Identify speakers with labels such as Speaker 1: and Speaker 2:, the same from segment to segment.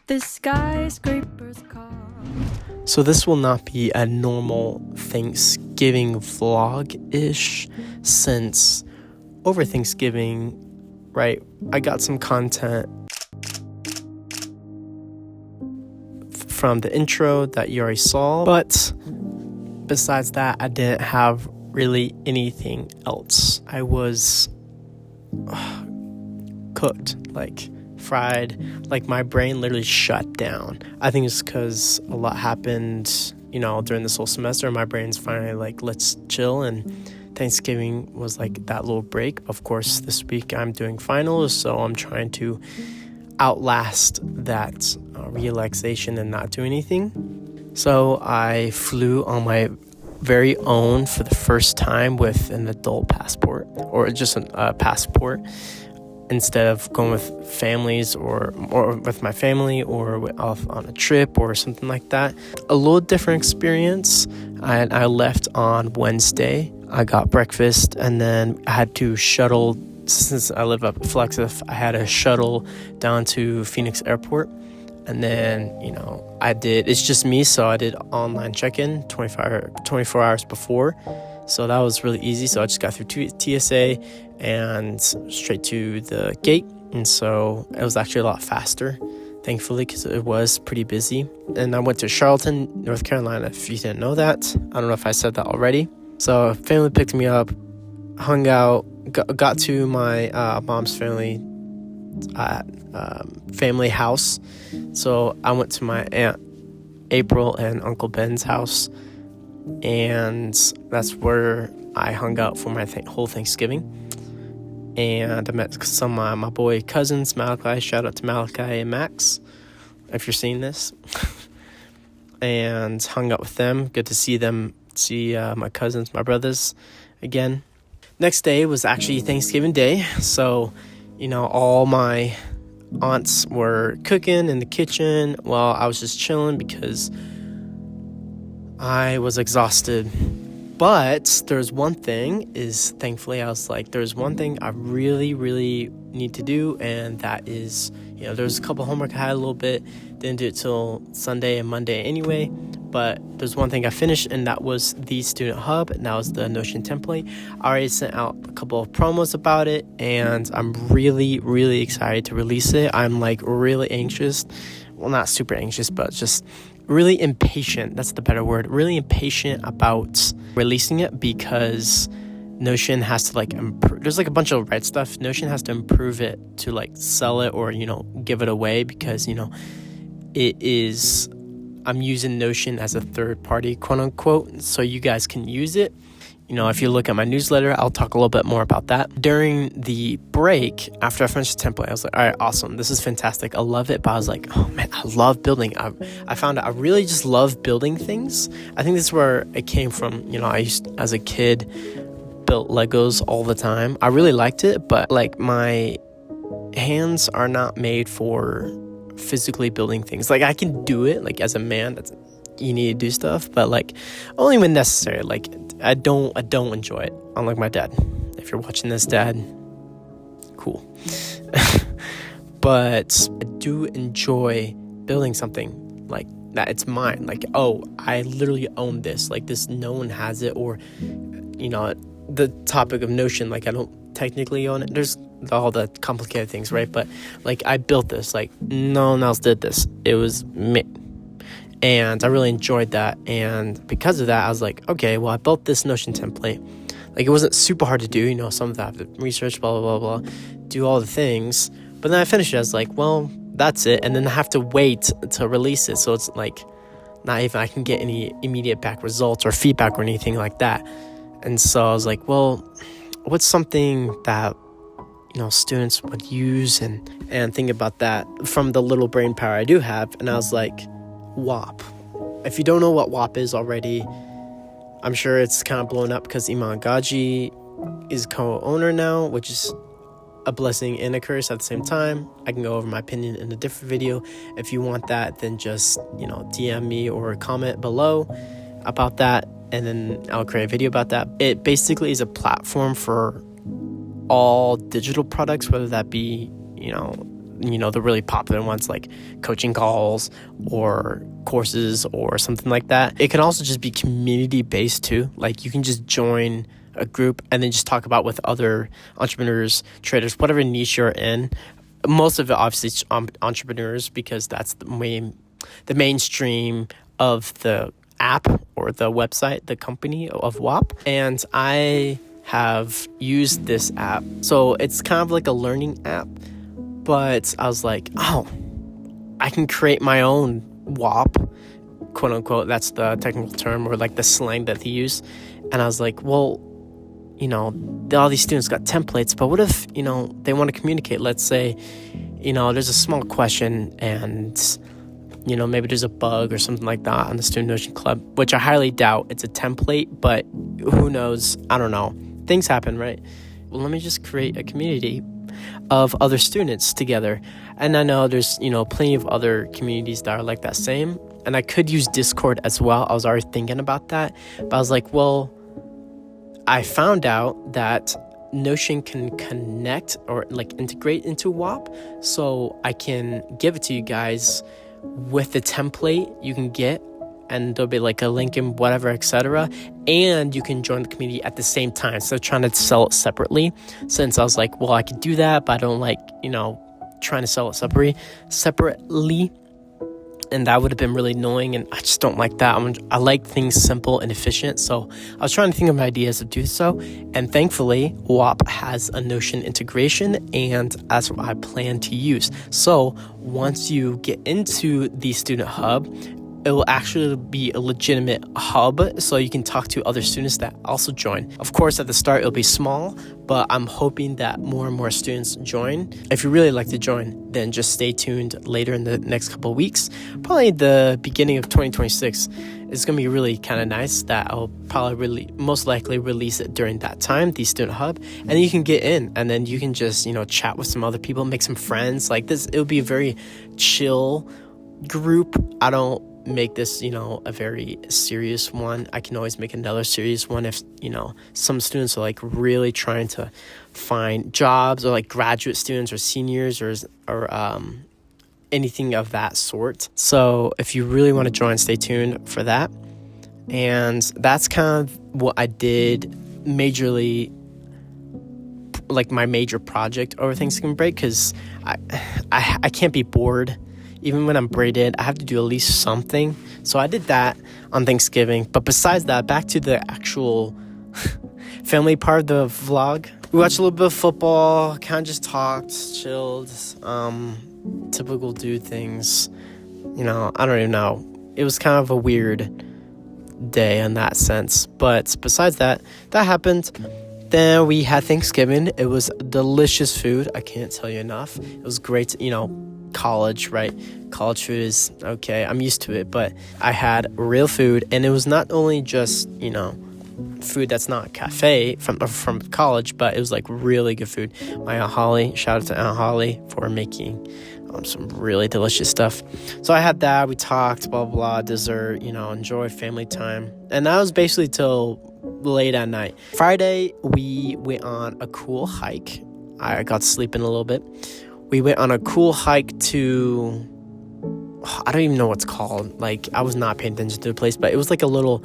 Speaker 1: The skyscrapers call.
Speaker 2: So this will not be a normal Thanksgiving vlog-ish, since over Thanksgiving, right, I got some content from the intro that you already saw, but besides that, I didn't have really anything else. I was cooked, like fried, like my brain literally shut down. I think it's because a lot happened, during this whole semester. My brain's finally like, let's chill, and Thanksgiving was like that little break. Of course, this week I'm doing finals, so I'm trying to outlast that relaxation and not do anything. So I flew on my very own for the first time with an adult passport, or just a passport, instead of going with families or with my family or off on a trip or something like that. A little different experience. I left on Wednesday. I got breakfast, and then I had to shuttle, since I live up at Flagstaff, I had a shuttle down to Phoenix Airport. And then, it's just me, so I did online check-in 24 hours before. So that was really easy. So I just got through TSA and straight to the gate. And so it was actually a lot faster, thankfully, because it was pretty busy. And I went to Charlotte, North Carolina, if you didn't know that. I don't know if I said that already. So family picked me up, hung out, got to my mom's family house. So I went to my Aunt April and Uncle Ben's house, and that's where I hung out for my whole Thanksgiving. And I met some of my boy cousins, Malachi. Shout out to Malachi and Max, if you're seeing this. And hung out with them. Good to see them, my cousins, my brothers again. Next day was actually Thanksgiving Day. So, all my aunts were cooking in the kitchen while I was just chilling because I was exhausted. But there's one thing thankfully I was like, there's one thing I really, really need to do, and that is, there's a couple homework I had a little bit, didn't do it till Sunday and Monday anyway, but there's one thing I finished, and that was the Student Hub, and that was the Notion template. I already sent out a couple of promos about it, and I'm really, really excited to release it. I'm like really anxious, well, not super anxious, but just really impatient, that's the better word, really impatient about releasing it, because Notion has to improve. There's a bunch of red stuff. Notion has to improve it to sell it or give it away, because it is, I'm using Notion as a third party, quote unquote, so you guys can use it. If you look at my newsletter, I'll talk a little bit more about that. During the break, after I finished the template, I was like, all right, awesome. This is fantastic. I love it. But I was like, oh man, I love building. I found out I really just love building things. I think this is where it came from. I as a kid, built Legos all the time. I really liked it, but my hands are not made for physically building things. I can do it, as a man, you need to do stuff, but only when necessary. I don't enjoy it, unlike my dad. If you're watching this, Dad, cool. But I do enjoy building something like that. It's mine. I literally own this. This, no one has it. Or, the topic of Notion, I don't technically own it. There's all the complicated things, right? But I built this. No one else did this. It was me. And I really enjoyed that. And because of that, I was like, okay, well, I built this Notion template. It wasn't super hard to do. Some of that research, blah, blah, blah, blah, do all the things. But then I finished it. I was like, well, that's it. And then I have to wait to release it. So it's not even I can get any immediate back results or feedback or anything like that. And so I was like, well, what's something that, students would use and think about that from the little brain power I do have. And I was like, WAP. If you don't know what WAP is already, I'm sure it's kind of blown up because Iman Gaji is co-owner now, which is a blessing and a curse at the same time. I can go over my opinion in a different video. If you want that, then just, DM me or comment below about that, and then I'll create a video about that. It basically is a platform for all digital products, whether that be, the really popular ones like coaching calls or courses or something like that. It can also just be community based too. Like you can just join a group and then just talk about with other entrepreneurs, traders, whatever niche you're in. Most of it obviously is entrepreneurs, because that's the mainstream of the app or the website, the company of WAP. And I have used this app. So it's kind of like a learning app, but I was like, oh, I can create my own WAP, quote unquote. That's the technical term, or like the slang that they use. And I was like, well, all these students got templates, but what if, they want to communicate? Let's say, there's a small question and, maybe there's a bug or something like that on the Student Notion Club, which I highly doubt it's a template, but who knows? I don't know. Things happen, right? Well, let me just create a community of other students together. And I know there's, plenty of other communities that are like that same. And I could use Discord as well. I was already thinking about that, but I was like, well, I found out that Notion can connect or like integrate into WAP, so I can give it to you guys with the template you can get, and there'll be like a link in whatever, etc. And you can join the community at the same time. So trying to sell it separately, since I was like, well, I could do that, but I don't like, trying to sell it separately. And that would have been really annoying, and I just don't like that. I like things simple and efficient, so I was trying to think of ideas to do so, and thankfully, WAP has a Notion integration, and that's what I plan to use. So once you get into the Student Hub, it will actually be a legitimate hub, so you can talk to other students that also join. Of course, at the start, it'll be small, but I'm hoping that more and more students join. If you really like to join, then just stay tuned later in the next couple of weeks. Probably the beginning of 2026 is going to be really kind of nice, that I'll probably most likely release it during that time, the Student Hub, and you can get in, and then you can just, chat with some other people, make some friends. Like this, it'll be a very chill group. I don't make this, a very serious one. I can always make another serious one if, some students are like really trying to find jobs, or like graduate students or seniors or anything of that sort. So if you really want to join, stay tuned for that. And that's kind of what I did majorly, like my major project over Thanksgiving break, because I can't be bored. Even when I'm braided, I have to do at least something. So I did that on Thanksgiving. But besides that, back to the actual family part of the vlog. We watched a little bit of football, kind of just talked, chilled, typical dude things. I don't even know. It was kind of a weird day in that sense. But besides that, that happened. Then we had Thanksgiving. It was delicious food. I can't tell you enough. It was great, college, right? College food is okay. I'm used to it, but I had real food, and it was not only just, food that's not cafe from college, but it was like really good food. My Aunt Holly, shout out to Aunt Holly for making some really delicious stuff. So I had that. We talked, blah, blah, blah, dessert, enjoy family time. And that was basically till late at night. Friday, we went on a cool hike. I got to sleep in a little bit. We went on a cool hike to, I don't even know what's called. Like, I was not paying attention to the place, but it was like a little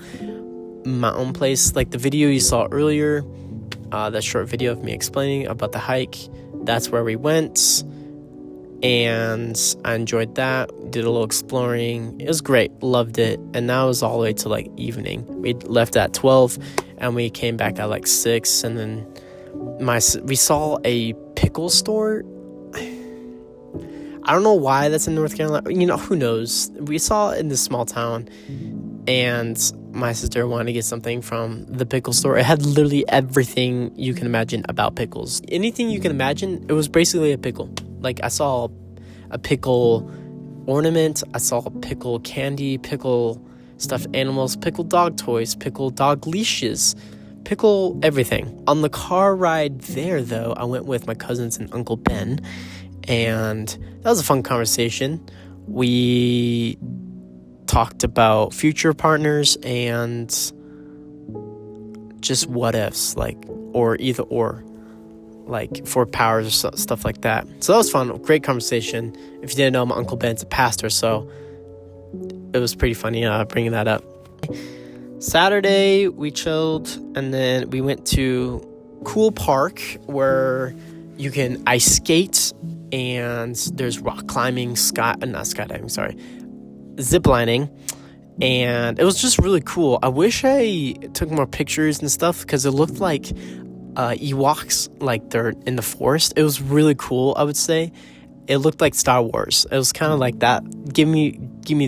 Speaker 2: mountain place. Like the video you saw earlier, that short video of me explaining about the hike, that's where we went. And I enjoyed that. Did a little exploring. It was great. Loved it. And that was all the way to like evening. We left at 12 and we came back at like 6. And then we saw a pickle store. I don't know why that's in North Carolina. Who knows? We saw it in this small town, and my sister wanted to get something from the pickle store. It had literally everything you can imagine about pickles. Anything you can imagine, it was basically a pickle. Like, I saw a pickle ornament, I saw pickle candy, pickle stuffed animals, pickle dog toys, pickle dog leashes, pickle everything. On the car ride there, though, I went with my cousins and Uncle Ben, and that was a fun conversation. We talked about future partners and just what ifs, like, or either or. like for powers or stuff like that. So that was fun. Great conversation. If you didn't know, my Uncle Ben's a pastor, so it was pretty funny bringing that up. Saturday, we chilled, and then we went to Cool Park, where you can ice skate, and there's rock climbing, zip lining, and it was just really cool. I wish I took more pictures and stuff, because it looked like Ewoks, like they're in the forest. It was really cool, I would say. It looked like Star Wars. It was kind of like that. Give me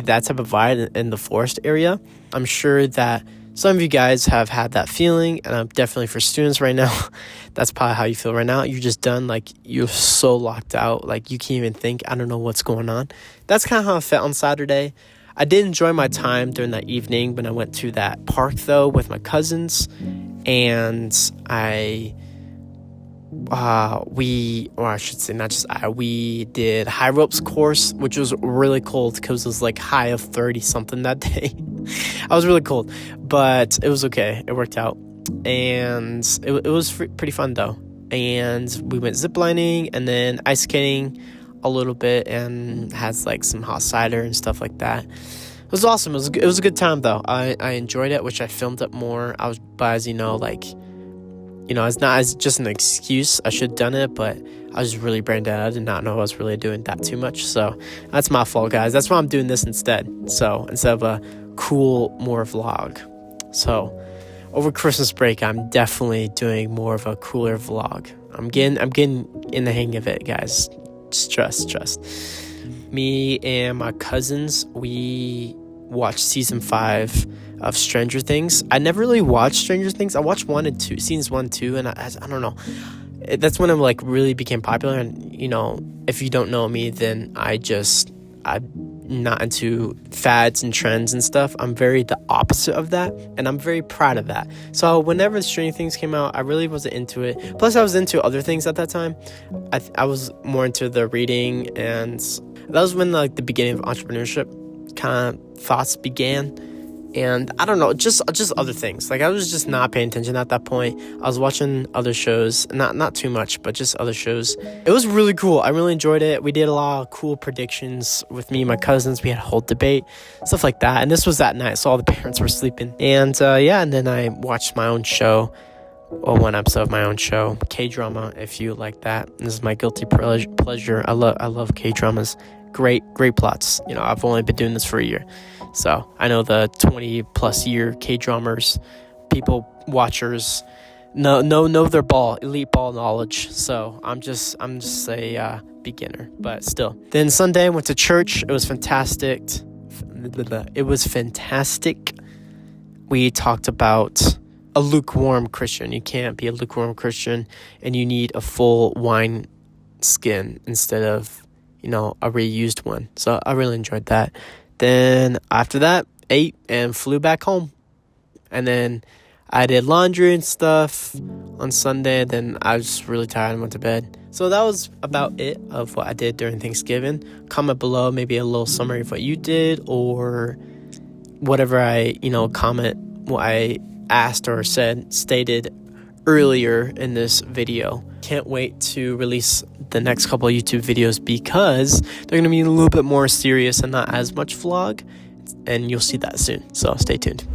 Speaker 2: that type of vibe in the forest area. I'm sure that some of you guys have had that feeling, and I'm definitely, for students right now, that's probably how you feel right now. You're just done, like you're so locked out, like you can't even think. I don't know what's going on. That's kind of how I felt on Saturday. I did enjoy my time during that evening when I went to that park though with my cousins, and we did high ropes course, which was really cold because it was like high of 30 something that day. I was really cold, but it was okay. It worked out, and it was pretty fun though. And we went ziplining and then ice skating a little bit, and has like some hot cider and stuff like that. It was awesome. It was a good time though. I enjoyed it. Wish I filmed it more. But as you know, it's not as just an excuse. I should have done it, but I was really brain dead. I did not know I was really doing that too much. So that's my fault, guys. That's why I'm doing this instead. So instead of a more vlog. So over Christmas break, I'm definitely doing more of a cooler vlog. I'm getting in the hang of it, guys. Just trust. Me and my cousins, we watched season 5 of Stranger Things. I never really watched Stranger Things. I watched seasons 1 and 2, and I don't know. That's when it like really became popular. And if you don't know me, then I'm not into fads and trends and stuff. I'm very the opposite of that, and I'm very proud of that. So whenever Stranger Things came out, I really wasn't into it. Plus, I was into other things at that time. I was more into the reading, and that was when like the beginning of entrepreneurship kind of thoughts began. And I don't know, just other things. Like I was just not paying attention at that point. I was watching other shows, not too much, but just other shows. It was really cool. I really enjoyed it. We did a lot of cool predictions with me and my cousins. We had a whole debate, stuff like that. And this was that night, so all the parents were sleeping. And and then I watched my own show, or one episode of my own show, K-drama, if you like that. This is my guilty pleasure. I love K-dramas. Great plots. I've only been doing this for a year. So I know the 20 plus year K-dramers, people, watchers, know their elite ball knowledge. So I'm just a beginner, but still. Then Sunday I went to church. It was fantastic. We talked about a lukewarm Christian. You can't be a lukewarm Christian, and you need a full wine skin instead of a reused one. So I really enjoyed that. Then after that, ate and flew back home. And then I did laundry and stuff on Sunday. Then I was just really tired and went to bed. So that was about it of what I did during Thanksgiving. Comment below maybe a little summary of what you did, or whatever comment what I asked or stated earlier in this video. Can't wait to release the next couple of YouTube videos, because they're going to be a little bit more serious and not as much vlog, and you'll see that soon, so stay tuned.